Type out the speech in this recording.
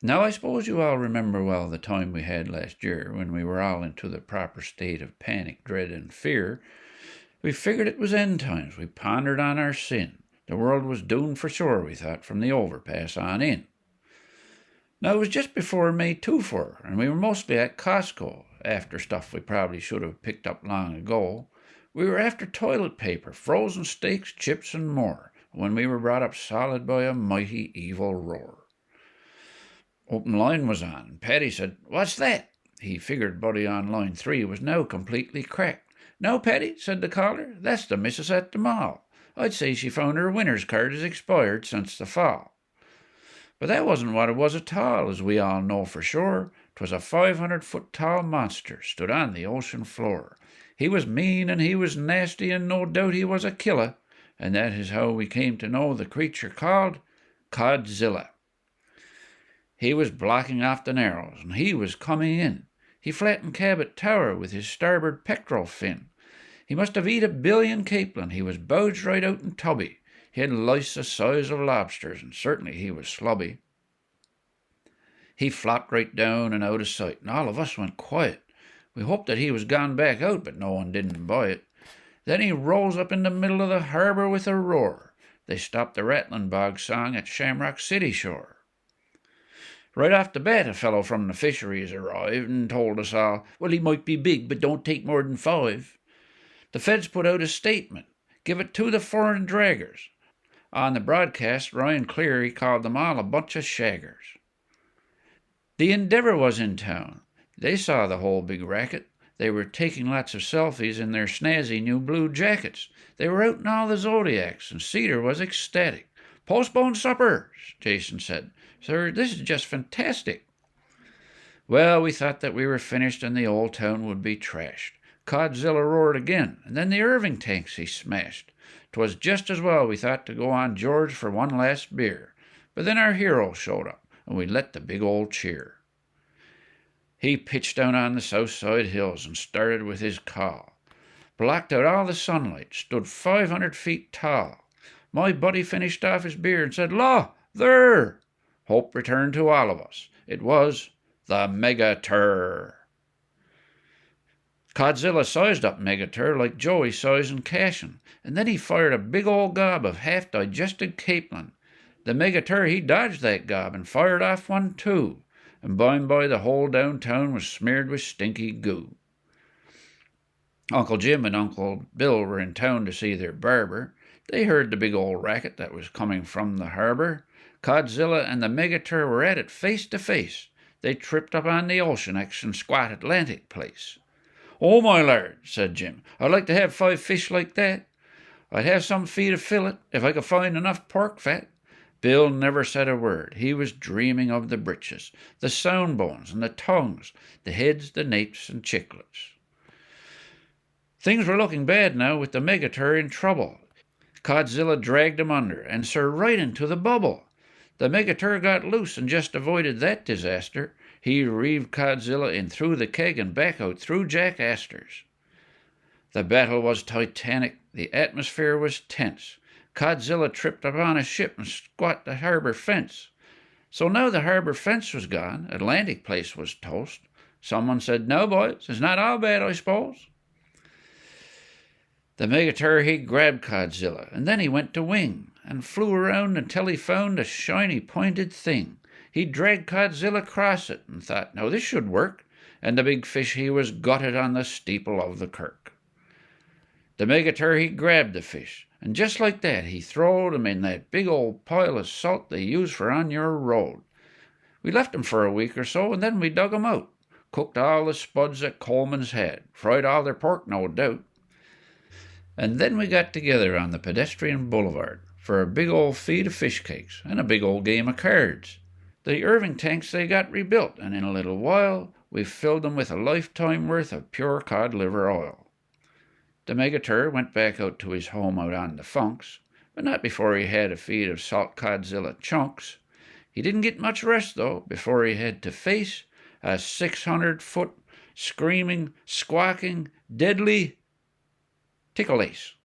Now, I suppose you all remember well the time we had last year when we were all into the proper state of panic, dread, and fear. We figured it was end times. We pondered on our sin. The world was doomed for sure, we thought, from the overpass on in. Now, it was just before May 24, and we were mostly at Costco, after stuff we probably should have picked up long ago. We were after toilet paper, frozen steaks, chips, and more, when we were brought up solid by a mighty evil roar. Open line was on, and Paddy said, "What's that?" He figured Buddy on line 3 was now completely cracked. "No, Paddy," said the caller, "that's the missus at the mall. I'd say she found her winner's card has expired since the fall." But that wasn't what it was at all, as we all know for sure. 'Twas a 500-foot tall monster stood on the ocean floor. He was mean and he was nasty, and no doubt he was a killer, and that is how we came to know the creature called Codzilla. He was blocking off the Narrows, and he was coming in. He flattened Cabot Tower with his starboard pectoral fin. He must have eat 1 billion capelin. He was bouged right out and tubby. He had lice the size of lobsters, and certainly he was slubby. He flopped right down and out of sight, and all of us went quiet. We hoped that he was gone back out, but no one didn't buy it. Then he rose up in the middle of the harbour with a roar. They stopped the Rattling Bog song at Shamrock City shore. Right off the bat, a fellow from the fisheries arrived and told us all, well, he might be big, but don't take more than 5. The feds put out a statement. Give it to the foreign draggers. On the broadcast, Ryan Cleary called them all a bunch of shaggers. The Endeavour was in town. They saw the whole big racket. They were taking lots of selfies in their snazzy new blue jackets. They were out in all the Zodiacs, and Cedar was ecstatic. "Postpone supper," Jason said. "Sir, this is just fantastic." Well, we thought that we were finished and the old town would be trashed. Codzilla roared again, and then the Irving tanks he smashed. 'Twas just as well, we thought, to go on George for one last beer. But then our hero showed up, and we let the big old cheer. He pitched down on the south side hills and started with his call. Blocked out all the sunlight, stood 500 feet tall. My buddy finished off his beer and said, "Law, there!" Hope returned to all of us. It was the Megaturr. Codzilla sized up Megaturr like Joey sizing Cashin, and then he fired a big old gob of half-digested capelin. The Megaturr, he dodged that gob and fired off one too, and by and by the whole downtown was smeared with stinky goo. Uncle Jim and Uncle Bill were in town to see their barber. They heard the big old racket that was coming from the harbour. Codzilla and the Megaturr were at it face to face. They tripped up on the Ocean X and Squat Atlantic place. "Oh, my lord," said Jim, "I'd like to have 5 fish like that. I'd have some feed of fillet, if I could find enough pork fat." Bill never said a word. He was dreaming of the britches, the sound bones and the tongues, the heads, the napes, and chicklets. Things were looking bad now with the Megaturr in trouble. Codzilla dragged him under, and sir, right into the bubble. The Megaturr got loose and just avoided that disaster. He reeved Codzilla in through the keg and back out through Jack Astor's. The battle was titanic. The atmosphere was tense. Codzilla tripped upon a ship and squat the harbor fence. So now the harbor fence was gone. Atlantic place was toast. Someone said, "No, boys, it's not all bad, I suppose." The Megaturr, he grabbed Codzilla, and then he went to wing, and flew around until he found a shiny pointed thing. He dragged Codzilla across it, and thought, now this should work, and the big fish he was gutted on the steeple of the kirk. The Megaturr, he grabbed the fish, and just like that he throwed him in that big old pile of salt they use for on your road. We left him for a week or so, and then we dug him out, cooked all the spuds that Coleman's had, fried all their pork, no doubt. And then we got together on the pedestrian boulevard for a big old feed of fish cakes and a big old game of cards. The Irving tanks, they got rebuilt, and in a little while we filled them with a lifetime worth of pure cod liver oil. The Megaturr went back out to his home out on the Funks, but not before he had a feed of salt Codzilla chunks. He didn't get much rest, though, before he had to face a 600-foot, screaming, squawking, deadly tickle ace.